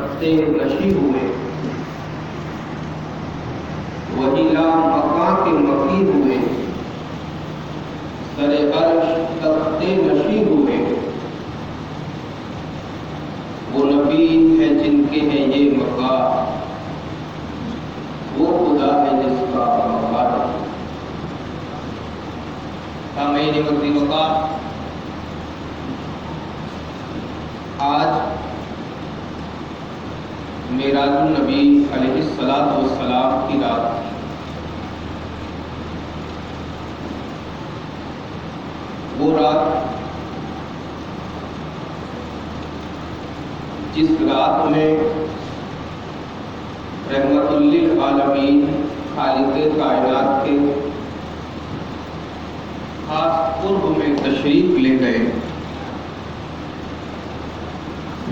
تختے نشی ہوئے، وہی لا مکاں کے مکی ہوئے، سر عرش تختے نشی ہوئے، وہ نبی ہے جن کے ہیں یہ مقام، وہ خدا ہے جس کا مقام۔ سامعین وقتی وقار، آج معراج النبی علیہ الصلاۃ والسلام کی رات تھی۔ وہ رات جس رات میں رحمت للعالمین خالق کائنات کے خاص قرب میں تشریف لے گئے،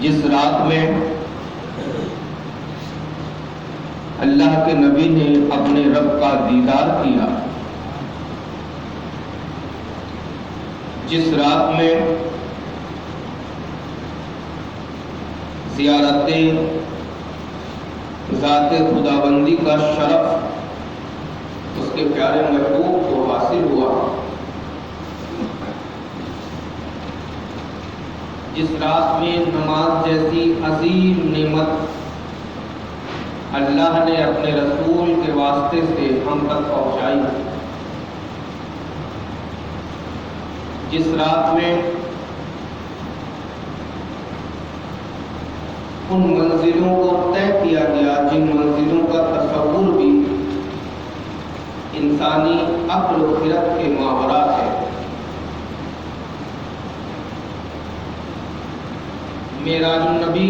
جس رات میں اللہ کے نبی نے اپنے رب کا دیدار کیا، جس رات میں زیارت ذات خداوندی کا شرف اس کے پیارے محبوب کو حاصل ہوا، جس رات میں نماز جیسی عظیم نعمت اللہ نے اپنے رسول کے واسطے سے ہم تک پہنچائی، جس رات میں ان منزلوں کو طے کیا گیا جن منزلوں کا تصور بھی انسانی عقل و خرد کے ماورا ہے۔ معراج النبی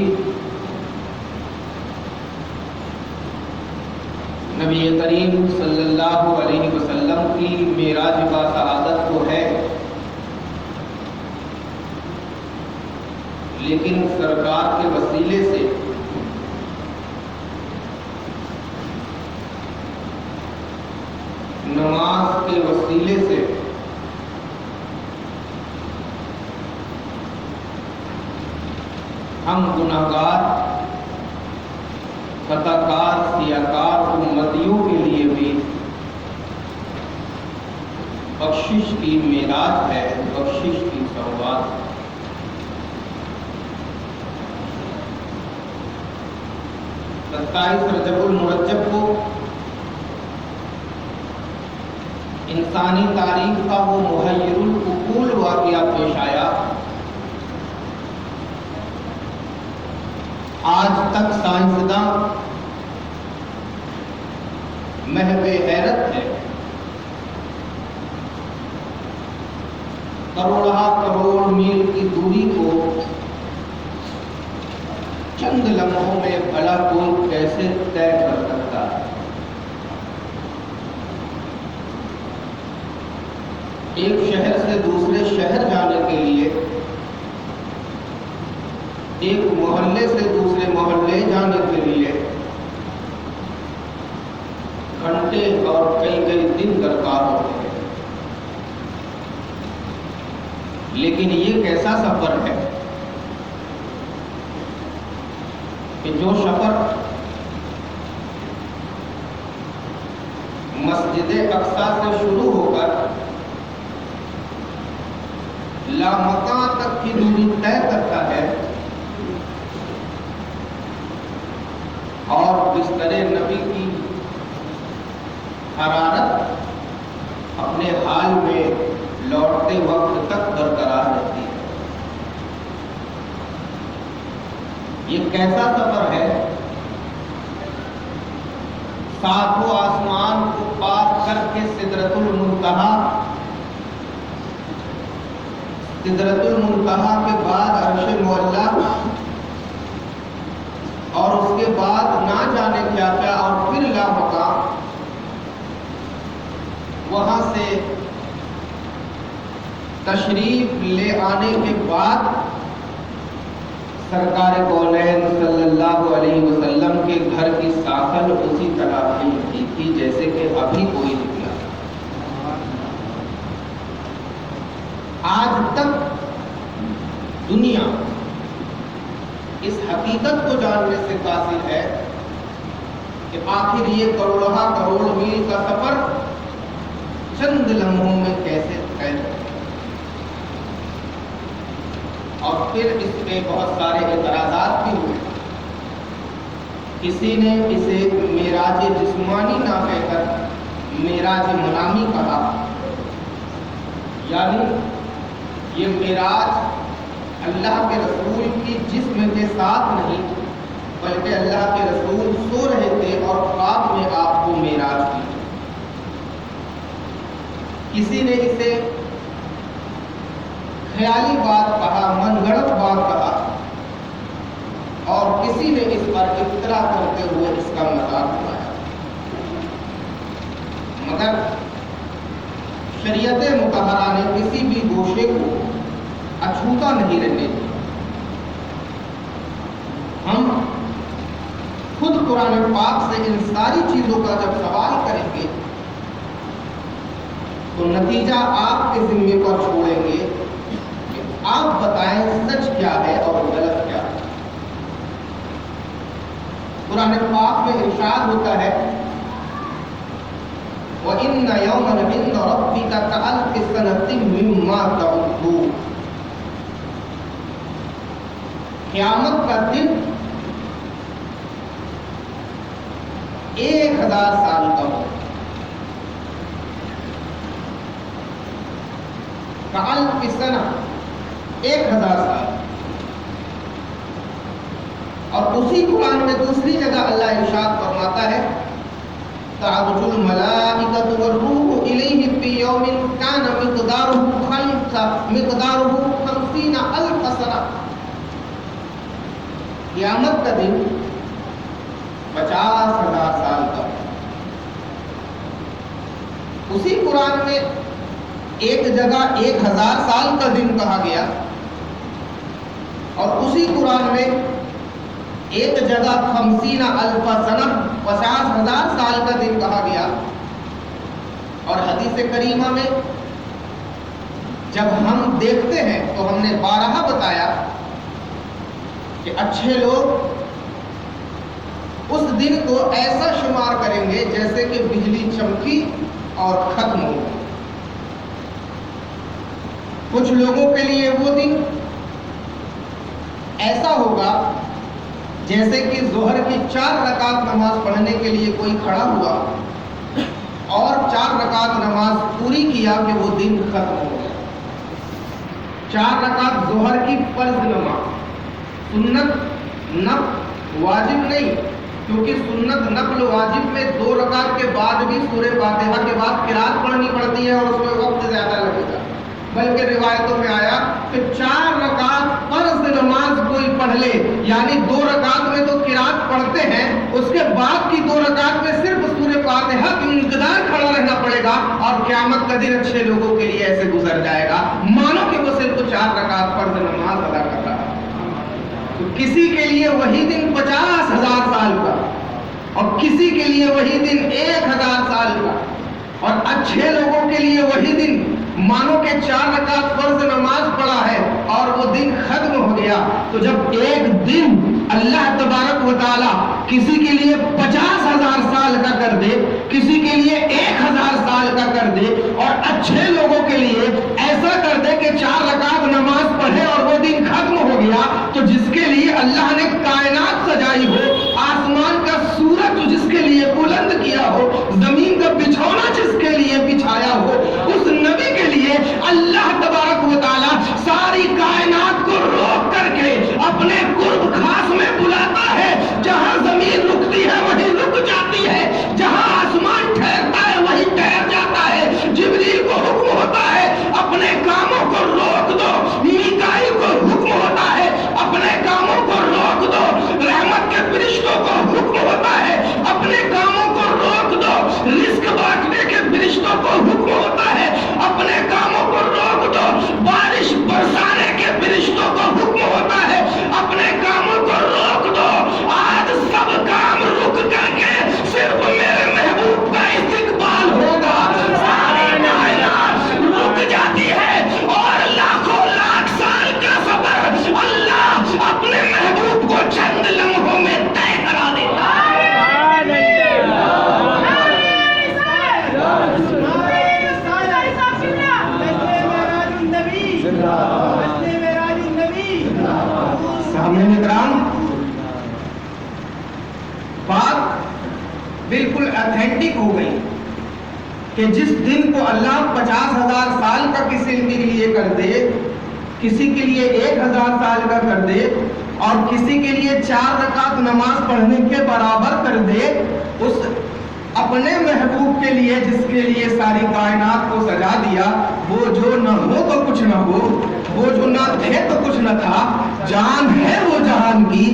نبی کریم صلی اللہ علیہ وسلم کی معراج با سعادت تو ہے، لیکن سرکار کے وسیلے سے نماز کے وسیلے سے ہم گناہگار خطا کار سیاکار امتیوں کے لیے بھی بخشش کی معراج ہے، بخشش کی سوغات۔ 27 رجب المرجب کو انسانی تاریخ کا وہ محیر العقول واقعہ پیش آیا، آج تک سائنسداں محو حیرت ہے۔ کروڑہ کروڑ میل کی دوری کو چند لمحوں میں بھلا کوئی کیسے طے کر سکتا ہے؟ ایک شہر سے دوسرے شہر جانے کے لیے، ایک محلے سے دوسرے محلے جانے کے لیے گھنٹے اور کئی دن درکار ہوتے ہیں، لیکن یہ کیسا سفر ہے کہ جو سفر مسجد اقصی سے شروع ہو کر لامکاں تک کی دوری طے کرتا ہے اور بستر نبی کی حرارت اپنے حال میں لوٹتے وقت تک برقرار رہتی ہے، یہ کیسا سفر ہے؟ ساتوں آسمان کو پار کر کے سدرۃ المنتہا کے بعد عرش معلیٰ اور اس کے بعد نہ جانے کیا کیا اور پھر لامکاں، وہاں سے تشریف لے آنے کے بعد سرکار کونین صلی اللہ علیہ وسلم کے گھر کی ساکن اسی طرح ہلتی تھی جیسے کہ ابھی کوئی نکلا۔ آج تک دنیا اس حقیقت کو جاننے سے حاصل ہے کہ آخر یہ کروڑہ کروڑ میل کا سفر چند لمحوں میں کیسے طے ہو. اور پھر اس پہ بہت سارے اعتراضات بھی ہوئے. کسی نے اسے معراج جسمانی نہ کہہ کر معراج منامی کہا، یعنی یہ معراج اللہ کے رسول کی جسم کے ساتھ نہیں بلکہ اللہ کے رسول سو رہے تھے اور خواب میں آپ کو معراج کی. کسی نے اسے خیالی بات کہا، من گڑت بات کہا، اور کسی نے اس پر افترا کرتے ہوئے اس کا مذاق اڑایا. مگر شریعت مطہرہ نے کسی بھی گوشے کو اچھوتا نہیں رہنے دیا. ہم خود قرآن پاک سے ان ساری چیزوں کا جب سوال کریں گے تو نتیجہ آپ کے ذمے پر چھوڑیں گے کہ آپ بتائیں سچ کیا ہے اور غلط کیا ہے. قرآن پاک میں ارشاد ہوتا ہے وَإِنَّ يَوْمًا عِندَ رَبِّكَ كَأَلْفِ سَنَةٍ مِّمَّا تَعُدُّونَ. قیامت کا دن 1000 سال کا ہو. کألف سنہ 1000 سال. اور اسی قرآن میں دوسری جگہ اللہ ارشاد فرماتا ہے تعرج الملائکۃ والروح الیہ فی یوم کان مقدارہ 50,000 سنہ. قیامت کا دن 50,000 سال کا. اسی قرآن میں ایک جگہ 1000 سال کا دن کہا گیا اور اسی قرآن میں ایک جگہ 50,000 سنہ 50,000 سال کا دن کہا گیا. اور حدیث کریمہ میں جب ہم دیکھتے ہیں تو ہم نے بارہا بتایا کہ اچھے لوگ اس دن کو ایسا شمار کریں گے جیسے کہ بجلی چمکی اور ختم ہو. کچھ لوگوں کے لیے وہ دن ایسا ہوگا جیسے کہ ظہر کی 4 رکعت نماز پڑھنے کے لیے کوئی کھڑا ہوا اور 4 رکعت نماز پوری کیا کہ وہ دن ختم ہو گیا. 4 رکعت ظہر کی فرض نماز، سنت نفل واجب نہیں، کیونکہ سنت نفل واجب میں 2 رکعت کے بعد بھی سورہ فاتحہ کے بعد قرات پڑھنی پڑتی ہے اور اس میں وقت زیادہ لگے گا. بلکہ روایتوں میں آیا کہ 4 رکعت فرض نماز کوئی پڑھ لے، یعنی 2 رکعت میں تو قرات پڑھتے ہیں، اس کے بعد کی 2 رکعت میں صرف سورہ فاتحہ کی مقدار کھڑا رہنا پڑے گا اور قیامت کا دن اچھے لوگوں کے لیے ایسے گزر جائے گا مانو کہ وہ صرف 4 رکعت فرض نماز ادا کر رہا ہے. تو کسی کے لیے وہی دن 50,000 سال کا اور کسی کے لیے وہی دن 1000 سال کا. اور اچھے لوگوں کے لیے وہی دن مانو کہ 4 رکعت فرض نماز پڑھا ہے اور وہ دن ختم ہو گیا. تو جب ایک دن اللہ تبارک و تعالی کسی کے لیے 50,000 سال کا کر دے، کسی کے لیے 1000 سال کا کر دے اور اچھے لوگوں کے لیے ایسا کر دے کہ 4 رکعت نماز پڑھے اور وہ دن ختم ہو گیا، تو جس کے لیے اللہ نے کائنات سجائی ہو، آسمان کا سورج جس کے لیے بلند کیا ہو، زمین کا بچھونا جس کے لیے بچھایا ہو، اس نبی کے لیے اللہ تبارک و تعالی ساری کائنات کو روک کر کے اپنے قرب خاص میں بلاتا ہے. جہاں زمین رکتی ہے وہیں رک جاتی ہے، جہاں آسمان ٹھہرتا ہے وہیں ٹھہر جاتا ہے. جبریل کو حکم ہوتا ہے اپنے کاموں کو روک دو، میکائیل کو حکم ہوتا ہے اپنے کاموں کو روک دو، السلام بات بالکل اتھینٹک ہو گئی کہ جس دن کو اللہ 50,000 سال کا کسی کے لیے کر دے، کسی کے لیے 1,000 سال کا کر دے، اور کسی کے لیے 4 رکعت نماز پڑھنے کے برابر کر دے، اس اپنے محبوب کے لیے جس کے لیے ساری کائنات کو سجا دیا، وہ جو نہ ہو تو کچھ نہ ہو، وہ جو نہ تھے تو کچھ نہ تھا، جان ہے وہ جہان کی،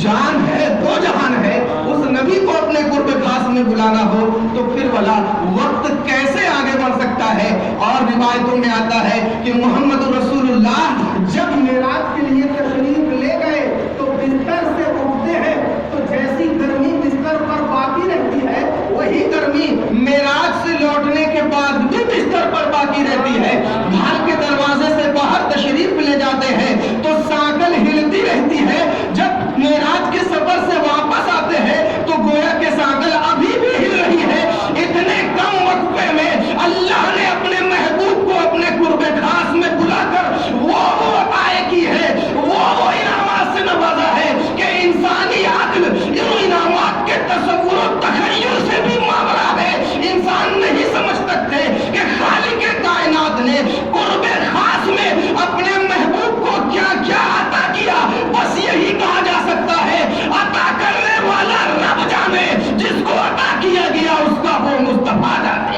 جان ہے تو جہان ہے، اس نبی کو اپنے قرب خاص میں بلانا ہو تو پھر والا وقت کیسے آگے بڑھ سکتا ہے؟ اور روایتوں میں آتا ہے کہ محمد رسول اللہ جب معراج کے لیے تشریف لے گئے تو بستر سے اٹھتے ہیں تو جیسی گرمی بستر پر باقی رہتی ہے وہی گرمی معراج سے لوٹنے کے بعد بھی بستر پر باقی رہتی ہے۔ گھر کے دروازے سے باہر تشریف لے جاتے ہیں تو سانکل ہلتی رہتی ہے، جب معراج کے سفر سے واپس آتے ہیں تو گویا کہ سانکل ابھی بھی ہل رہی ہے۔ اتنے کم وقفے میں اللہ نے اپنے محبوب کو اپنے قرب خاص میں بلا کر وہ عطائے کی ہے، وہ انعامات سے نوازا ہے کہ انسانی عقل ان انعامات کے تصور و تخیل سے بھی ماورا ہے۔ انسان نہیں سمجھ سکتے کہ خالق کائنات نے قرب خاص میں اپنے محبوب کو کیا کیا عطا کیا۔ بس یہی کہا جا سکتا ہے عطا کرنے والا رب جانے، جس کو عطا کیا گیا اس کا وہ مصطفیٰ جانے۔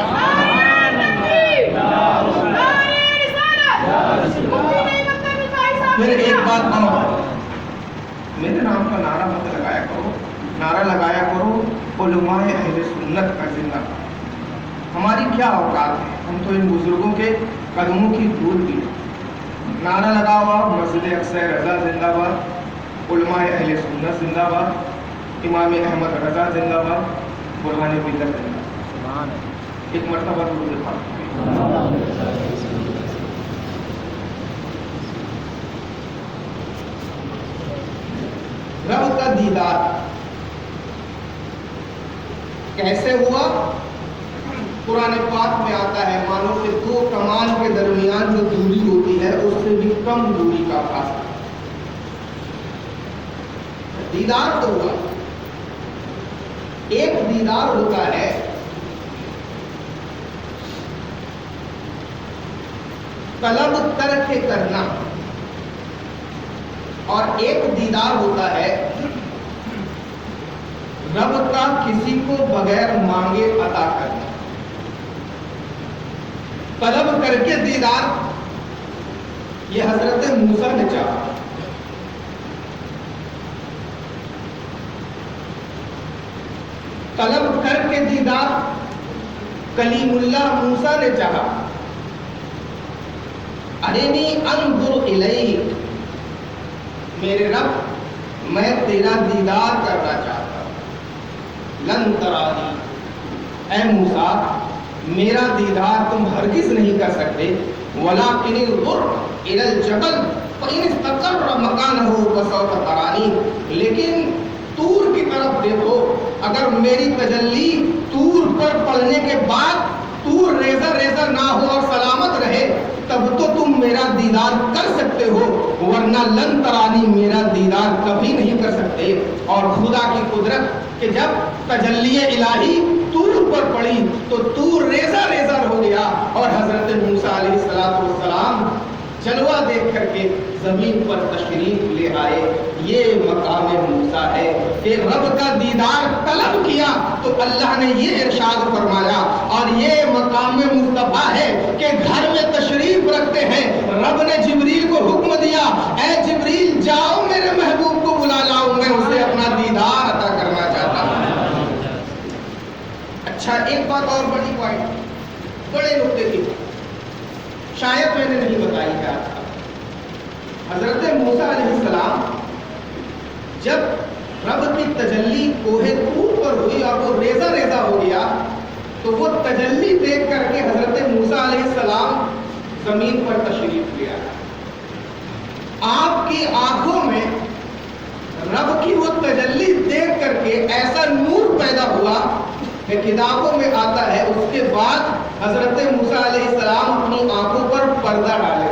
پھر ایک بات اور، میرے نام کا نعرہ مت لگایا کرو، نعرہ لگایا کرو علماء اہل سنت کا زندہ باد۔ ہماری کیا اوقات ہے، ہم تو ان بزرگوں کے قدموں کی دھول بھی ہیں۔ نعرہ لگا ہوا مسجد اقصی رضا زندہ باد، علماء اہل سنت زندہ باد، امام احمد رضا زندہ باد، برہان ملت زندہ باد۔ ایک مرتبہ درود پاک۔ رب کا دیدار کیسے ہوا؟ قرآن پاک میں آتا ہے مانو کہ دو کمان کے درمیان جو دوری ہوتی ہے اس سے بھی کم دوری کا فاصلہ، دیدار تو ہوا۔ ایک دیدار ہوتا ہے طلب کر کے کرنا، اور ایک دیدار ہوتا ہے رب کا کسی کو بغیر مانگے عطا کرنا۔ طلب کر کے دیدار یہ حضرت موسیٰ نے چاہا، طلب کر کے دیدار کلیم اللہ موسیٰ نے چاہا، ارنی انظر الیک، میرے رب میں تیرا دیدار کرنا چاہتا ہوں۔ لن ترانی، اے موسیٰ میرا دیدار تم ہرگز نہیں کر سکتے، ولیکن انظر الی الجبل فإن استقر مکانہ فسوف ترانی، لیکن طور کی طرف دیکھو، اگر میری تجلی طور پر پڑنے کے بعد طور ریزہ ریزہ نہ ہو اور سلامت رہے تب تو تم میرا دیدار کر سکتے ہو، ورنہ لن ترانی میرا دیدار کبھی نہیں کر سکتے۔ اور خدا کی قدرت کہ جب تجلی الہی طور پر پڑی تو طور ریزہ ریزہ ہو گیا، اور حضرت موسیٰ علیہ السلام جلوہ دیکھ کر کے زمین پر تشریف لے آئے۔ یہ مقام موسیٰ ہے کہ رب کا دیدار طلب کیا تو اللہ نے یہ ارشاد فرمایا، اور یہ مقام مصطفیٰ ہے کہ گھر میں تشریف رکھتے ہیں، رب نے جبریل کو حکم دیا، اے جبریل جاؤ میرے محبوب کو بلا لاؤ، میں اسے اپنا دیدار عطا کرنا چاہتا ہوں۔ اچھا ایک بات اور بڑی پوائنٹ، بڑے نقطے کی شاید میں نے نہیں بتائی کیا تھا۔ حضرت موسیٰ علیہ السلام جب رب کی تجلی کوہ طور پر ہوئی اور وہ ریزہ ریزہ ہو گیا تو وہ تجلی دیکھ کر کے حضرت موسیٰ علیہ السلام زمین پر تشریف لے آیا۔ آپ کی آنکھوں میں رب کی وہ تجلی دیکھ کر کے ایسا نور پیدا ہوا کہ کتابوں میں آتا ہے اس کے بعد حضرت موسیٰ علیہ السلام اپنی آنکھوں پر پردہ ڈالے۔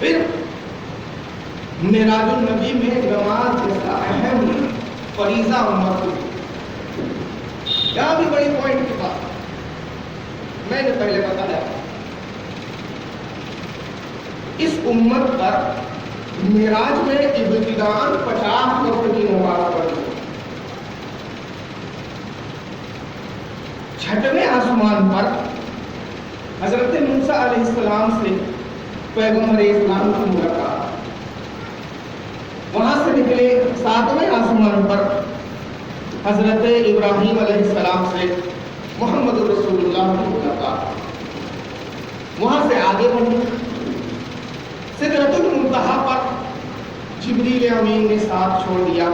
پھر معراج النبی میں نماز جیسا اہم فریضہ امت کو، یہاں بھی بڑی پوائنٹ کی بات میں نے پہلے بتایا، اس امت پر معراج میں ابتداءً 50 وقت کی نماز پڑھی، چھٹویں آسمان پر حضرت موسیٰ علیہ السلام سے پیغمبر اسلام کی ملاقات، وہاں سے نکلے 7ویں آسمان پر حضرت ابراہیم علیہ السلام سے محمد رسول اللہ کی ملاقات، وہاں سے آگے بڑھے سدرۃ المنتہا پر جبریل امین نے ساتھ چھوڑ دیا،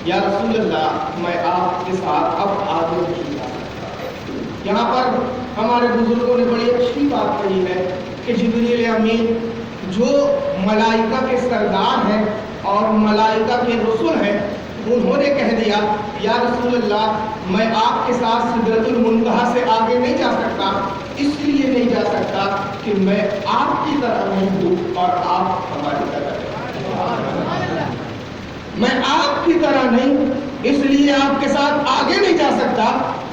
یا رسول اللہ میں آپ کے ساتھ اب آگے نہیں جا سکتا۔ یہاں پر ہمارے بزرگوں نے بڑی اچھی بات کہی ہے کہ جبریل امین جو ملائکہ کے سردار ہیں اور ملائکہ کے رسول ہیں، انہوں نے کہہ دیا یا رسول اللہ میں آپ کے ساتھ سدرۃ المنتہا سے آگے نہیں جا سکتا، اس لیے نہیں جا سکتا کہ میں آپ کی طرح نہیں ہوں اور آپ ہماری طرح نہیں، میں آپ کی طرح نہیں اس لیے آپ کے ساتھ آگے نہیں جا سکتا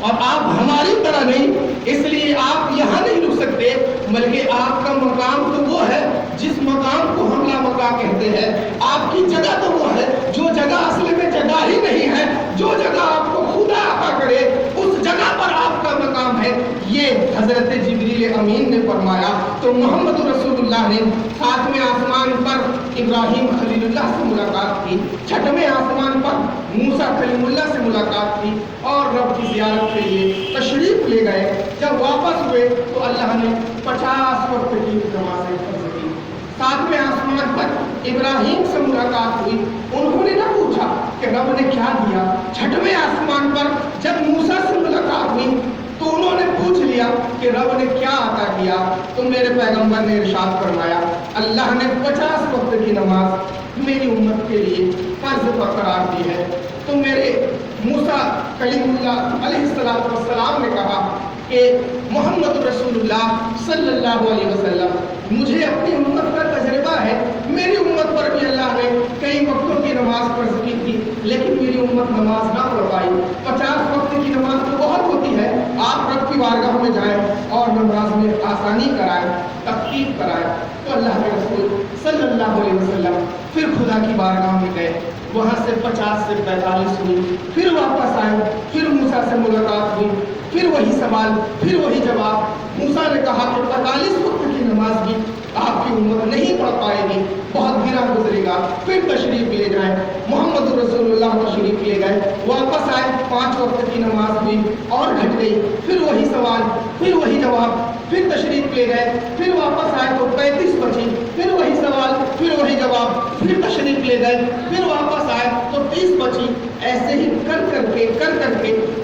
اور آپ ہماری طرح نہیں اس لیے آپ یہاں نہیں رک سکتے، بلکہ آپ کا مقام تو وہ ہے جس مقام کو ہم لامکاں کہتے ہیں، آپ کی جگہ تو وہ ہے جو جگہ اصل میں جگہ ہی نہیں ہے، جو جگہ آپ کو خدا عطا کرے اس جگہ پر آپ کا مقام ہے، یہ حضرت جبریل امین نے فرمایا۔ تو محمد رسول اللہ نے 7ویں آسمان پر ابراہیم خلیل اللہ سے ملاقات کی، 6ویں آسمان پر موسیٰ کلیم اللہ سے ملاقات کی اور رب کی زیارت کے لیے تشریف لے گئے۔ جب واپس ہوئے تو اللہ نے 50 وقت کی نمازیں فرض کی۔ 7ویں آسمان پر ابراہیم سے ملاقات ہوئی، انہوں نے نہ پوچھا کہ رب نے کیا دیا۔ 6ویں آسمان پر جب موسیٰ سے ملاقات ہوئی تو انہوں نے پوچھ لیا کہ رب نے کیا عطا کیا، تو میرے پیغمبر نے ارشاد فرمایا اللہ نے 50 وقت کی نماز میری امت کے لیے فرض قرار دی ہے۔ تو میرے موسیٰ کلیم اللہ علیہ السلام نے کہا کہ محمد رسول اللہ صلی اللہ علیہ وسلم مجھے اپنی امت کا تجربہ ہے، میری امت پر بھی اللہ نے کئی وقتوں کی نماز فرض کی تھی لیکن میری امت نماز نہ پڑھ پائی۔ 50 وقت کی نماز تو بہت ہوتی ہے، آپ رب کی بارگاہ میں جائیں اور نماز میں آسانی کرائیں، تخفیف کرائیں۔ تو اللہ کے رسول صلی اللہ علیہ وسلم پھر خدا کی بارگاہ میں گئے، وہاں سے 50 سے 45 ہوئی، پھر واپس آئے، پھر موسیٰ سے ملاقات ہوئی، پھر وہی سوال، پھر وہی جواب۔ موسیٰ نے کہا کہ 45 وقت کی نماز بھی آپ کی امت نہیں پڑھ پائے گی، بہت گھنا گزرے گا، پھر تشریف لے جائیں۔ محمد رسول اللہ تشریف لے گئے، واپس آئے، 5 وقت کی نماز ہوئی اور گھٹ گئی، پھر وہی سوال، پھر وہی جواب، پھر تشریف لے گئے، پھر واپس آئے تو 35 بچی، پھر وہی سوال، پھر وہی جواب، پھر تشریف لے گئے، پھر واپس آئے تو 30 بچی۔ ایسے ہی کر کر کے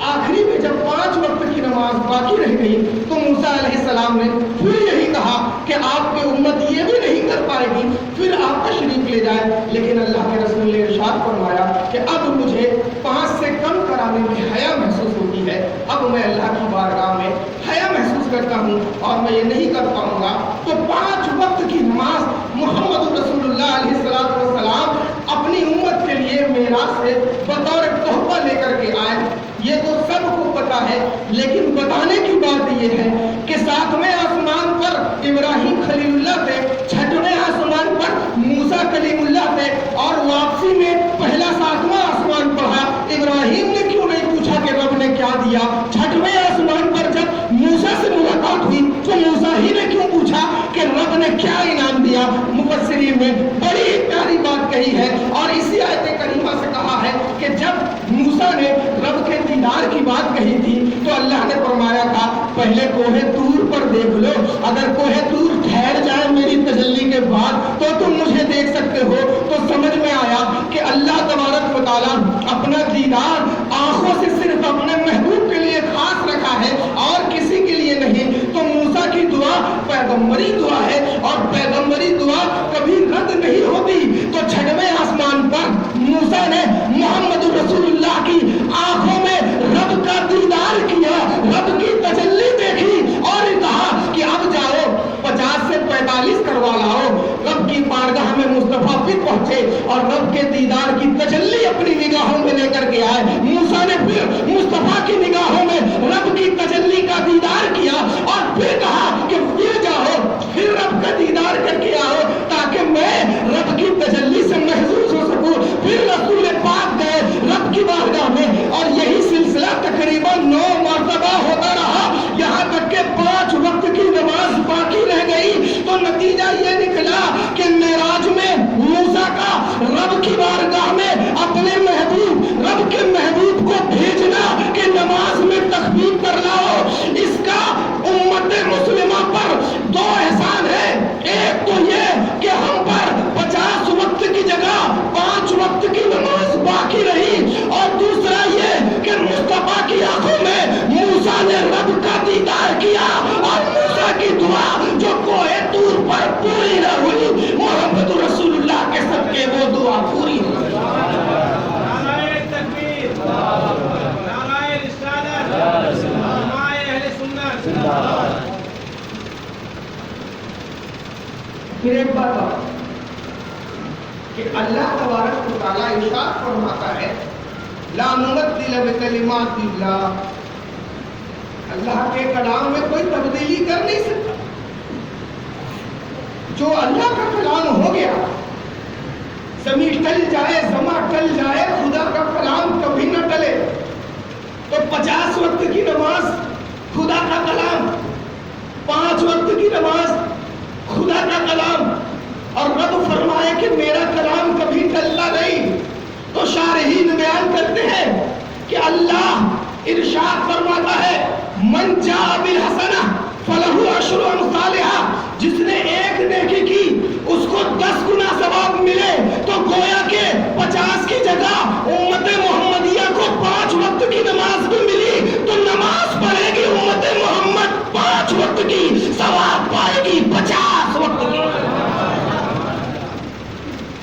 آخری میں جب 5 وقت کی نماز باقی رہ گئی تو موسیٰ علیہ السلام نے پھر یہی کہا کہ آپ کی امت یہ بھی نہیں کر پائے گی، پھر آپ تشریف لے جائیں۔ لیکن اللہ کے رسول نے ارشاد فرمایا کہ اب مجھے 5 سے کم کرانے میں حیا محسوس ہوتی ہے، اب میں اللہ کی بارگاہ میں حیا محسوس کرتا ہوں اور میں یہ نہیں کر پاؤں گا۔ تو 5 وقت کی نماز محمد رسول اللہ علیہ السلام اپنی امت کے لیے معراج سے بطور تحفہ لے کر کے آئے۔ یہ تو سب کو پتا ہے، لیکن بتانے کی بات یہ ہے کہ 7ویں آسمان پر ابراہیم خلیل اللہ تھے، 6ویں آسمان پر موسیٰ کلیم اللہ تھے اور واپسی میں پہلا 7واں آسمان پڑھا۔ ابراہیم نے کیوں نہیں پوچھا کہ رب نے کیا دیا؟ 6ویں آسمان پر جب موسیٰ سے ملاقات ہوئی تو موسیٰ ہی نے کیوں پوچھا کہ رب نے کیا انعام دیا؟ مفسرین نے بڑی پیاری بات کہی ہے اور اسی آیت کریمہ سے کہا ہے کہ جب موسیٰ نے رب کے دیدار کی بات کہی تھی تو اللہ نے فرمایا تھا پہلے کوہ طور پر دیکھ لو، اگر کوہ طور ٹھہر جائے میری تجلی کے بعد تو تم مجھے دیکھ سکتے ہو۔ تو سمجھ میں آیا کہ اللہ تبارک و تعالیٰ اپنا دیدار آنکھوں سے صرف اپنے محبوب کے لیے خاص رکھا ہے اور کسی کے لیے نہیں۔ تو موسیٰ کی دعا پیغمبری دعا ہے اور پیغمبری دعا کبھی رد نہیں ہوتی۔ تو 6ویں آسمان پر موسیٰ نے محمد رسول اللہ کی آنکھوں میں رب کا دیدار کیا، رب کی تجلی دیکھی اور کہا کہ اب جاؤ 50 سے 45 کروا لاؤ، رب کی بارگاہ میں مصطفیٰ پھر پہنچے اور رب کے دیدار کی تجلی اپنی نگاہوں میں لے کر کے آئے. موسیٰ نے پھر مصطفیٰ کی نگاہوں میں رب کی تجلی کا دیدار کیا اور پھر کہا کہ پھر جاؤ پھر رب کا دیدار کر کے آؤ تاکہ میں رب کی تجلی سے محظوظ ہو سکوں. پھر رسول پاک گئے رب کی بارگاہ میں اور یہی سلسلہ تقریباً 9 مرتبہ ہوتا رہا یہاں تک کہ 5 وقت کی نماز باقی رہ گئی. تو نتیجہ یہ نکلا کہ معراج میں موسیٰ کا رب کی بارگاہ میں اپنے محبوب رب کے محبوب کو بھیجنا کہ نماز میں تخفیف کر لاؤ. اس کا امت مسلمہ پر 2 احسان ہے. ایک تو یہ کہ ہم پر 50 وقت کی جگہ 5 وقت کی نماز باقی رہی اور دوسرا یہ کہ مصطفیٰ کی آنکھوں میں موسیٰ نے رب کا دیدار کیا اور موسیٰ کی دعا جو کوہ طور پر پوری نہ ہوئی محمد رسول اللہ کے صدقے وہ دعا پوری ہوئی. نعرہ تکبیر، نعرہ رسالت، علماء اہل سنت. پھر ایک بات اور کہ اللہ تبارک و تعالیٰ ارشاد فرماتا ہے لا مبدل بکلمات اللہ. اللہ کے کلام میں کوئی تبدیلی کر نہیں سکتا. جو اللہ کا کلام ہو گیا زمین ٹل جائے زماں ٹل جائے خدا کا کلام کبھی نہ ٹلے. تو 50 وقت کی نماز خدا کا کلام 5 وقت کی نماز خدا کا کلام اور رب فرمائے کہ میرا کلام کبھی ٹلتا نہیں. تو شارحین بیان کرتے ہیں کہ اللہ ارشاد فرماتا ہے من جاء بالحسنہ فلہ عشر امثالہا. جس نے ایک نیکی کی اس کو 10 گنا ثواب ملے. تو گویا کہ 50 کی جگہ امت محمدیہ کو 5 وقت کی نماز بھی ملی تو نماز پڑھے گی امت محمد 5 وقت کی ثواب پائے گی 50 وقت کی.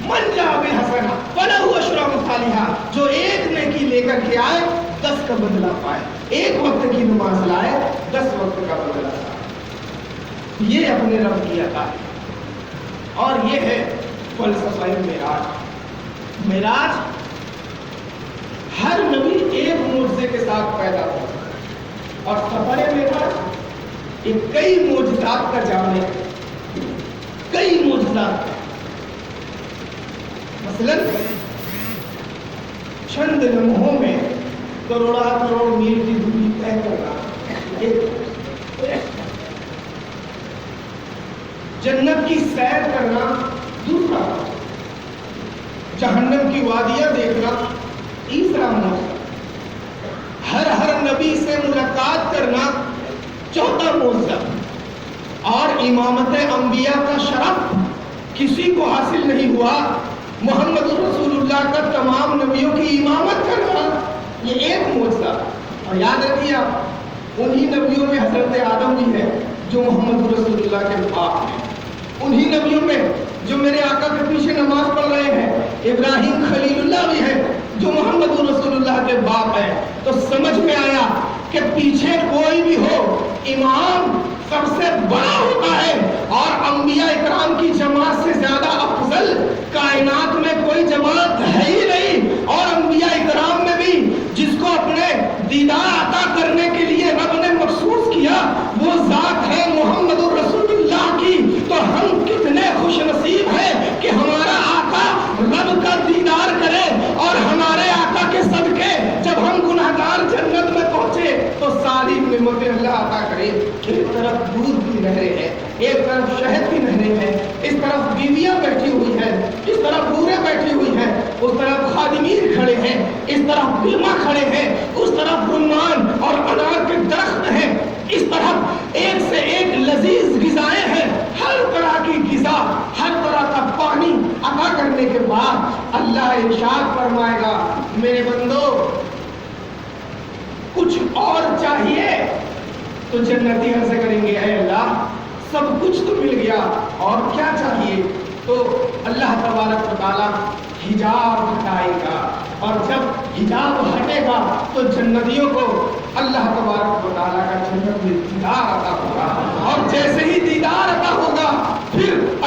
من جاء بالحسنہ فلہ عشر امثالہا. جو ایک نیکی لے کر کے آئے 10 کا بدلہ پائے. ایک وقت کی نماز لائے 10 وقت کا بدلہ پائے. یہ اپنے رب کی عطا ہے اور یہ ہے فلسفہ معراج. معراج ہر نبی ایک معجزے کے ساتھ پیدا ہوا اور سفر معراج یہ کئی معجزات کا جامع ہے. کئی معجزات مثلا چند لمحوں میں کروڑا کروڑ میل کی دوری طے کرنا. جنت کی سیر کرنا دوسرا. جہنم کی وادیاں دیکھنا تیسرا معجزہ. ہر نبی سے ملاقات کرنا چوتھا معجزہ. اور امامت انبیاء کا شرف کسی کو حاصل نہیں ہوا. محمد رسول اللہ کا تمام نبیوں کی امامت کرنا یہ ایک معجزہ. اور یاد رکھیے آپ انہی نبیوں میں حضرت آدم بھی ہے جو محمد رسول اللہ کے باپ ہیں. انہی نبیوں میں جو میرے آقا کے پیچھے نماز پڑھ رہے ہیں ابراہیم خلیل اللہ بھی ہے جو محمد رسول اللہ کے باپ ہیں. تو سمجھ میں آیا کہ پیچھے کوئی بھی ہو امام سب سے بڑا ہوتا ہے اور انبیاء اکرام کی جماعت سے زیادہ افضل کائنات میں کوئی جماعت ہے ہی نہیں. اور انبیاء اکرام میں بھی جس کو اپنے دیدار عطا کرنے کے لیے رب نے مخصوص کیا وہ ذات ہے محمد رسول اللہ کی. تو ہم کتنے خوش نصیب ہیں کہ ہمارا آقا رب کا دیدار کرے اور ہمارے آقا کے صدقے جب ہم گناہگار جنت میں پہنچے تو ساری نعمتیں اللہ عطا کرے. ایک طرف دودھ کی نہریں ہیں ایک طرف شہد کی نہریں ہیں اس طرف بیویاں بیٹھی ہوئی ہیں اس طرف بورے بیٹھی ہوئی ہیں اس طرف خادمین کھڑے ہیں اس طرف علماء کھڑے ہیں اس طرف رمان اور انار کے درخت ہیں اس طرف ایک سے ایک لذیذ غذائیں ہیں. ہر طرح کی غذا ہر طرح کا پانی عطا کرنے کے بعد اللہ ارشاد فرمائے گا میرے بندو کچھ اور چاہیے. تو جنتی عرض کریں گے اے اللہ سب کچھ تو مل گیا اور کیا چاہیے. تو اللہ تبارک و تعالیٰ حجاب ہٹائے گا اور جب حجاب ہٹے گا تو جنتیوں کو اللہ تبارک و تعالیٰ کا جنت میں دیدار عطا ہوگا اور جیسے ہی دیدار عطا ہوگا پھر